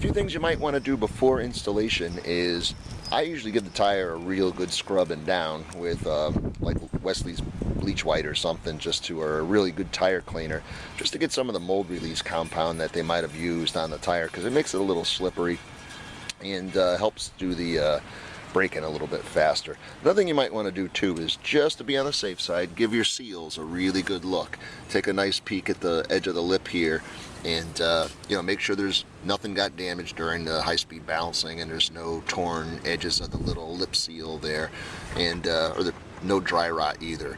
few things you might want to do before installation is, I usually give the tire a real good scrubbing down with like Wesley's bleach white or something, or a really good tire cleaner, just to get some of the mold release compound that they might have used on the tire, because it makes it a little slippery and helps do the braking a little bit faster. Another thing you might want to do too is, just to be on the safe side, give your seals a really good look. Take a nice peek at the edge of the lip here, and you know, make sure there's nothing got damaged during the high-speed balancing, and there's no torn edges of the little lip seal there, and no dry rot either.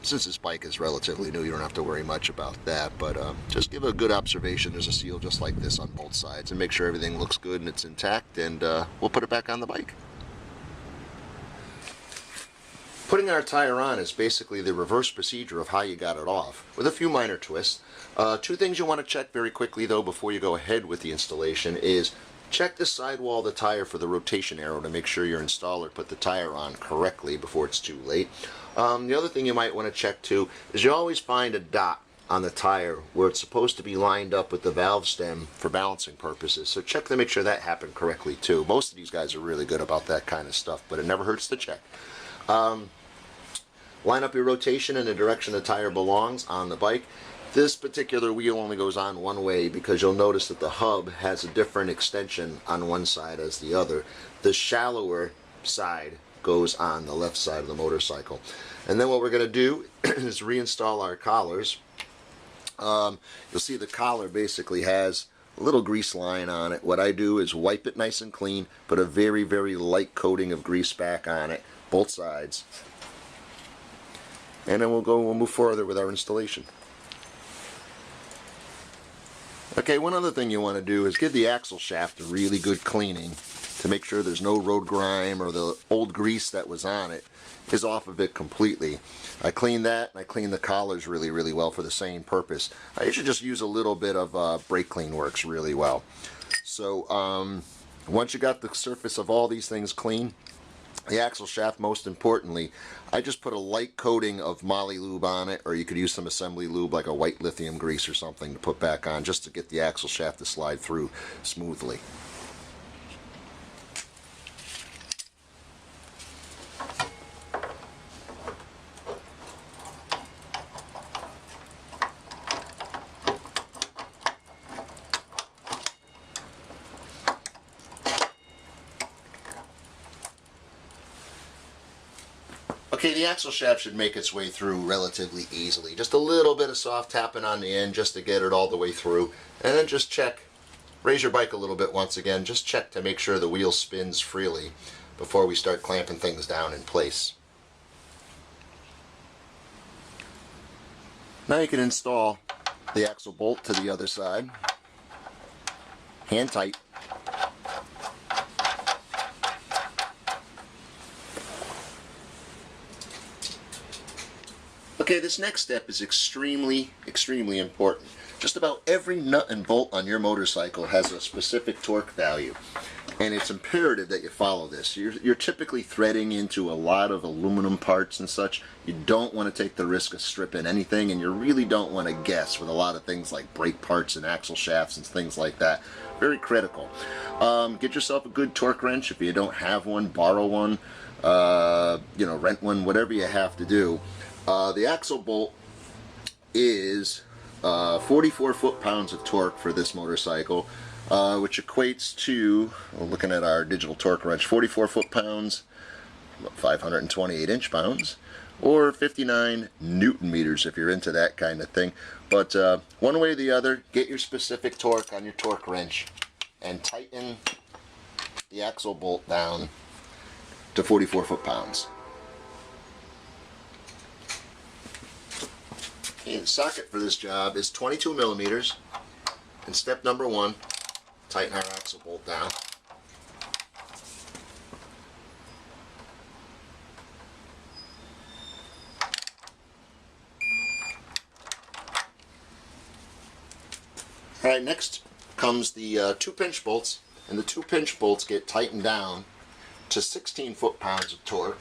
Since this bike is relatively new, you don't have to worry much about that, but just give a good observation. There's a seal just like this on both sides, and make sure everything looks good and it's intact, and we'll put it back on the bike. Putting our tire on is basically the reverse procedure of how you got it off, with a few minor twists. Two things you want to check very quickly though before you go ahead with the installation is, check the sidewall of the tire for the rotation arrow to make sure your installer put the tire on correctly before it's too late. The other thing you might want to check too is, you always find a dot on the tire where it's supposed to be lined up with the valve stem for balancing purposes. So check to make sure that happened correctly too. Most of these guys are really good about that kind of stuff, but it never hurts to check. Line up your rotation in the direction the tire belongs on the bike. This particular wheel only goes on one way, because you'll notice that the hub has a different extension on one side as the other. The shallower side goes on the left side of the motorcycle. And then what we're going to do is reinstall our collars. You'll see the collar basically has a little grease line on it. What I do is wipe it nice and clean, put a very, very light coating of grease back on it, both sides. And then we'll move further with our installation. Okay, one other thing you want to do is give the axle shaft a really good cleaning to make sure there's no road grime, or the old grease that was on it is off of it completely. I cleaned that, and I cleaned the collars really, really well for the same purpose. I usually just use a little bit of brake clean, works really well. So once you got the surface of all these things clean, the axle shaft, most importantly, I just put a light coating of Moly lube on it, or you could use some assembly lube like a white lithium grease or something to put back on, just to get the axle shaft to slide through smoothly. Okay, the axle shaft should make its way through relatively easily. Just a little bit of soft tapping on the end just to get it all the way through. And then just check, raise your bike a little bit once again, just check to make sure the wheel spins freely before we start clamping things down in place. Now you can install the axle bolt to the other side. Hand tight. Okay, this next step is extremely, extremely important. Just about every nut and bolt on your motorcycle has a specific torque value, and it's imperative that you follow this. You're typically threading into a lot of aluminum parts and such. You don't want to take the risk of stripping anything, and you really don't want to guess with a lot of things like brake parts and axle shafts and things like that. Very critical. Get yourself a good torque wrench. If you don't have one, borrow one, you know, rent one, whatever you have to do. The axle bolt is 44 foot-pounds of torque for this motorcycle, which equates to, looking at our digital torque wrench, 44 foot-pounds, 528 inch-pounds, or 59 newton meters if you're into that kind of thing. But one way or the other, get your specific torque on your torque wrench and tighten the axle bolt down to 44 foot-pounds. The socket for this job is 22 millimeters, and step number one, tighten our axle bolt down. Alright, next comes the 2 pinch bolts, and the 2 pinch bolts get tightened down to 16 foot-pounds of torque,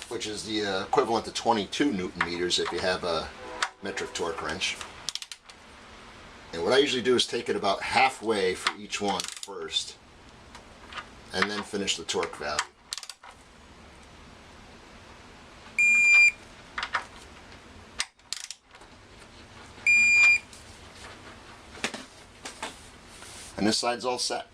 which is the equivalent to 22 newton meters if you have a metric torque wrench. And what I usually do is take it about halfway for each one first, and then finish the torque value. And this side's all set.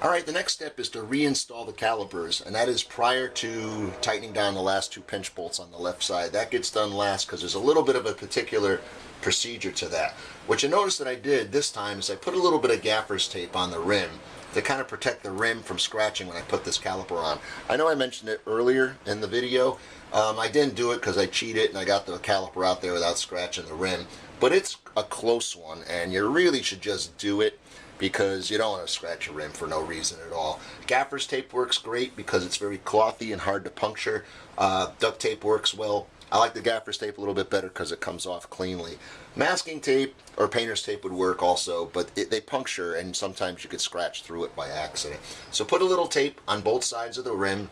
Alright, the next step is to reinstall the calipers, and that is prior to tightening down the last 2 pinch bolts on the left side. That gets done last because there's a little bit of a particular procedure to that. What you notice that I did this time is I put a little bit of gaffer's tape on the rim to kind of protect the rim from scratching when I put this caliper on. I know I mentioned it earlier in the video. I didn't do it because I cheated and I got the caliper out there without scratching the rim, but it's a close one and you really should just do it because you don't want to scratch your rim for no reason at all. Gaffer's tape works great because it's very clothy and hard to puncture. Duct tape works well. I like the gaffer's tape a little bit better because it comes off cleanly. Masking tape or painter's tape would work also, but they puncture and sometimes you could scratch through it by accident. So put a little tape on both sides of the rim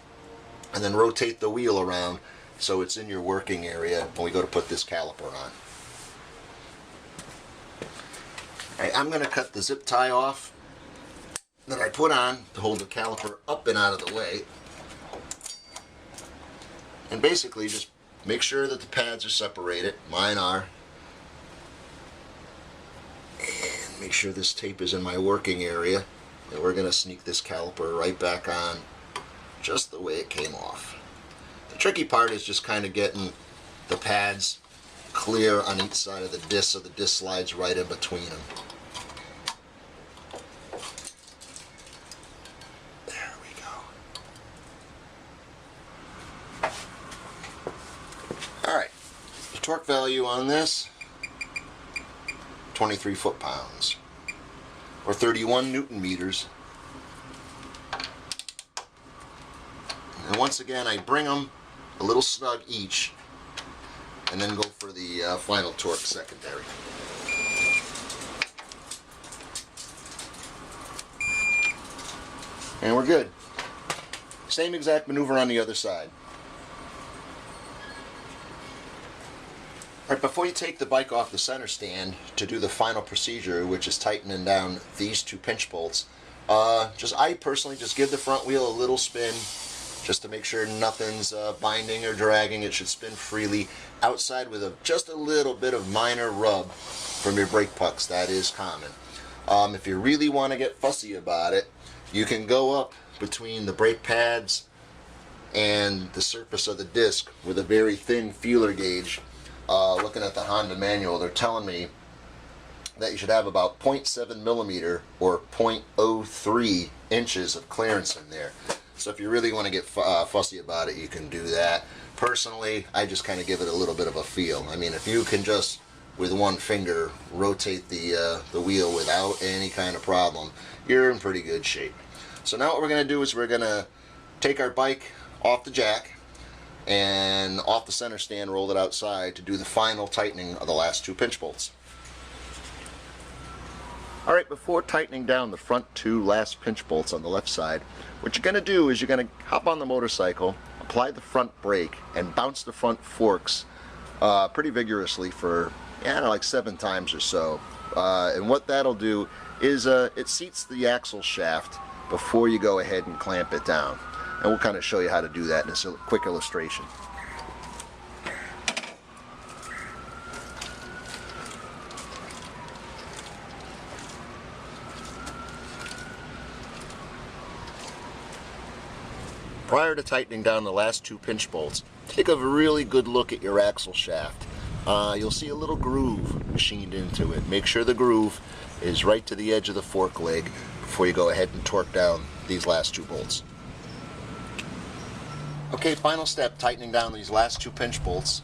and then rotate the wheel around so it's in your working area when we go to put this caliper on. Alright, I'm going to cut the zip tie off that I put on to hold the caliper up and out of the way. And basically just make sure that the pads are separated. Mine are. And make sure this tape is in my working area. And we're going to sneak this caliper right back on just the way it came off. The tricky part is just kind of getting the pads clear on each side of the disc so the disc slides right in between them. There we go. Alright, the torque value on this, 23 foot-pounds, or 31 Newton meters. And once again, I bring them a little snug each, and then go for the final torque secondary. And we're good. Same exact maneuver on the other side. Alright, before you take the bike off the center stand to do the final procedure, which is tightening down these 2 pinch bolts, I personally just give the front wheel a little spin, just to make sure nothing's binding or dragging. It should spin freely outside with just a little bit of minor rub from your brake pucks. That is common. If you really want to get fussy about it, you can go up between the brake pads and the surface of the disc with a very thin feeler gauge. Looking at the Honda manual, they're telling me that you should have about 0.7 millimeter or 0.03 inches of clearance in there. So if you really want to get fussy about it, you can do that. Personally, I just kind of give it a little bit of a feel. I mean, if you can just, with one finger, rotate the wheel without any kind of problem, you're in pretty good shape. So now what we're going to do is we're going to take our bike off the jack and off the center stand, roll it outside to do the final tightening of the last 2 pinch bolts. Alright, before tightening down the front 2 last pinch bolts on the left side, what you're going to do is you're going to hop on the motorcycle, apply the front brake, and bounce the front forks pretty vigorously for, I don't know, like 7 times or so. And what that'll do is it seats the axle shaft before you go ahead and clamp it down. And we'll kind of show you how to do that in a quick illustration. Prior to tightening down the last 2 pinch bolts, take a really good look at your axle shaft. You'll see a little groove machined into it. Make sure the groove is right to the edge of the fork leg before you go ahead and torque down these last 2 bolts. Okay, final step, tightening down these last 2 pinch bolts.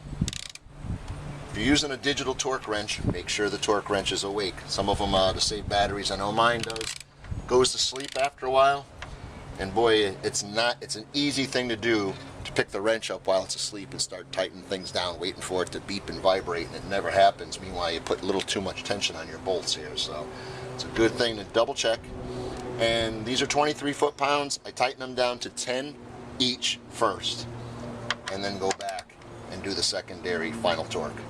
If you're using a digital torque wrench, make sure the torque wrench is awake. Some of them, to save batteries, I know mine does, goes to sleep after a while. And boy, it's an easy thing to do, to pick the wrench up while it's asleep and start tightening things down, waiting for it to beep and vibrate, and it never happens. Meanwhile, you put a little too much tension on your bolts here, so it's a good thing to double check. And these are 23 foot-pounds. I tighten them down to 10 each first, and then go back and do the secondary final torque.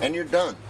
and you're done.